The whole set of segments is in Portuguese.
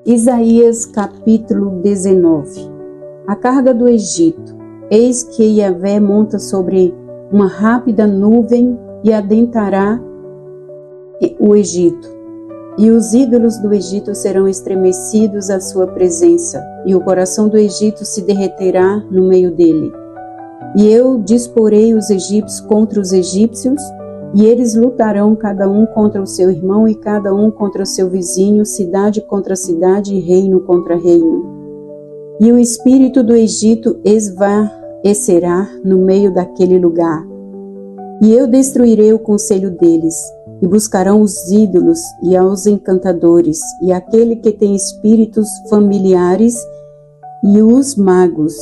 Isaías capítulo 19. A carga do Egito. Eis que Yahvé monta sobre uma rápida nuvem e adentrará o Egito. E os ídolos do Egito serão estremecidos à sua presença, e o coração do Egito se derreterá no meio dele. E eu disporei os egípcios contra os egípcios, e eles lutarão cada um contra o seu irmão e cada um contra o seu vizinho, cidade contra cidade e reino contra reino. E o espírito do Egito esvaecerá no meio daquele lugar. E eu destruirei o conselho deles, e buscarão os ídolos e aos encantadores, e aquele que tem espíritos familiares e os magos.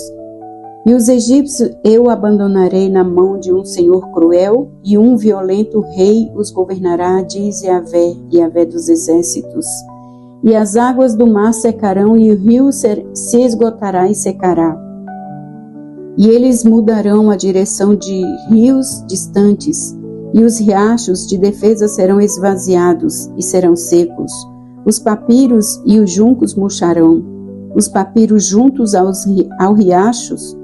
E os egípcios eu abandonarei na mão de um senhor cruel, e um violento rei os governará, diz Yahvé, Yahvé dos exércitos. E as águas do mar secarão, e o rio se esgotará e secará. E eles mudarão a direção de rios distantes, e os riachos de defesa serão esvaziados e serão secos. Os papiros e os juncos murcharão. Os papiros juntos aos riachos,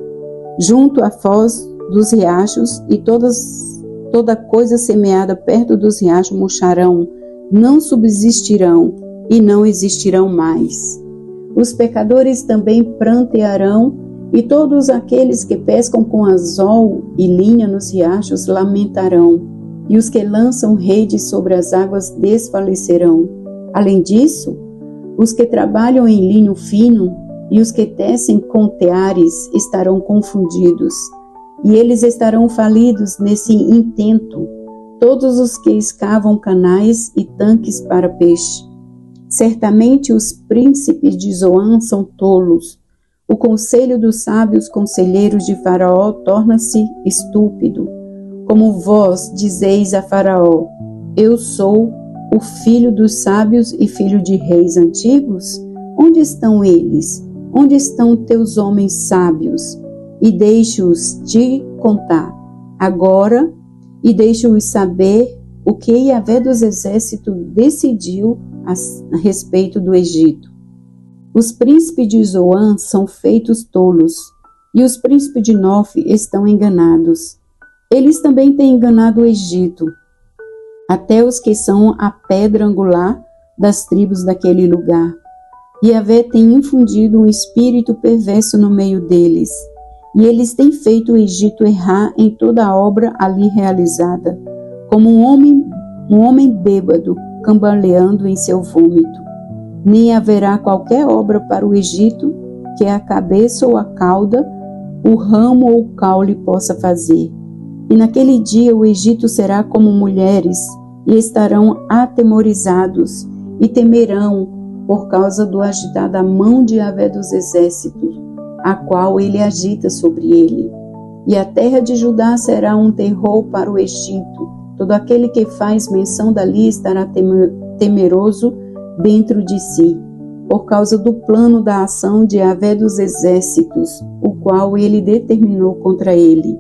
junto à foz dos riachos, e toda coisa semeada perto dos riachos murcharão, não subsistirão e não existirão mais. Os pecadores também prantearão, e todos aqueles que pescam com anzol e linha nos riachos lamentarão, e os que lançam redes sobre as águas desfalecerão. Além disso, os que trabalham em linho fino e os que tecem com teares estarão confundidos, e eles estarão falidos nesse intento, todos os que escavam canais e tanques para peixe. Certamente os príncipes de Zoan são tolos. O conselho dos sábios conselheiros de Faraó torna-se estúpido. Como vós dizeis a Faraó: eu sou o filho dos sábios e filho de reis antigos? Onde estão eles? Onde estão teus homens sábios? E deixe-os te contar agora, e deixe-os saber o que Yahvé dos exércitos decidiu a respeito do Egito. Os príncipes de Zoan são feitos tolos, e os príncipes de Nof estão enganados. Eles também têm enganado o Egito, até os que são a pedra angular das tribos daquele lugar. Yahvé tem infundido um espírito perverso no meio deles, e eles têm feito o Egito errar em toda a obra ali realizada, como um homem bêbado cambaleando em seu vômito. Nem haverá qualquer obra para o Egito que a cabeça ou a cauda, o ramo ou o caule possa fazer. E naquele dia o Egito será como mulheres, e estarão atemorizados, e temerão por causa do agitar da mão de Yahvé dos exércitos, a qual ele agita sobre ele. E a terra de Judá será um terror para o Egito. Todo aquele que faz menção dali estará temeroso dentro de si, por causa do plano da ação de Yahvé dos exércitos, o qual ele determinou contra ele.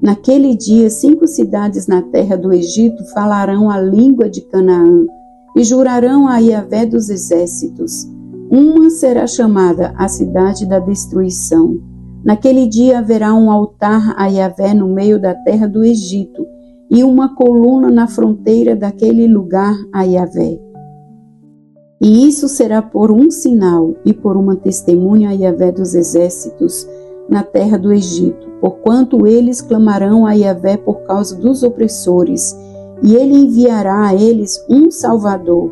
Naquele dia 5 cidades na terra do Egito falarão a língua de Canaã, e jurarão a Yahvé dos exércitos. Uma será chamada a cidade da destruição. Naquele dia haverá um altar a Yahvé no meio da terra do Egito, e uma coluna na fronteira daquele lugar a Yahvé. E isso será por um sinal e por uma testemunha a Yahvé dos exércitos na terra do Egito, porquanto eles clamarão a Yahvé por causa dos opressores, e ele enviará a eles um Salvador,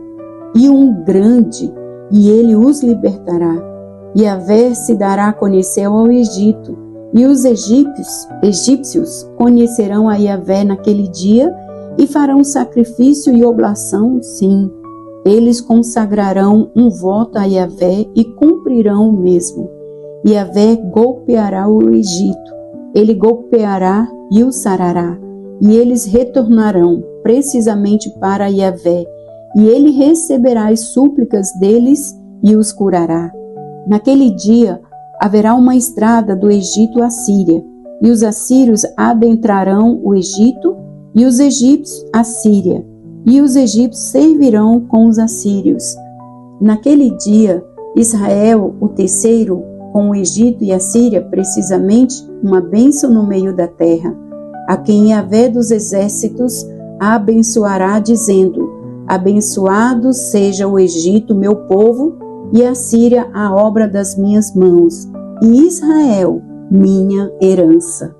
e um grande, e ele os libertará. Yahvé se dará a conhecer ao Egito, e os egípcios conhecerão a Yahvé naquele dia, e farão sacrifício e oblação, sim. Eles consagrarão um voto a Yahvé e cumprirão o mesmo. Yahvé golpeará o Egito, ele golpeará e o sarará, e eles retornarão precisamente para Yahvé, e ele receberá as súplicas deles e os curará. Naquele dia haverá uma estrada do Egito à Síria, e os assírios adentrarão o Egito, e os egípcios a Síria, e os egípcios servirão com os assírios. Naquele dia, Israel, o terceiro, com o Egito e a Síria, precisamente, uma bênção no meio da terra, a quem Yahvé dos exércitos a abençoará, dizendo: abençoado seja o Egito, meu povo, e a Síria, a obra das minhas mãos, e Israel, minha herança.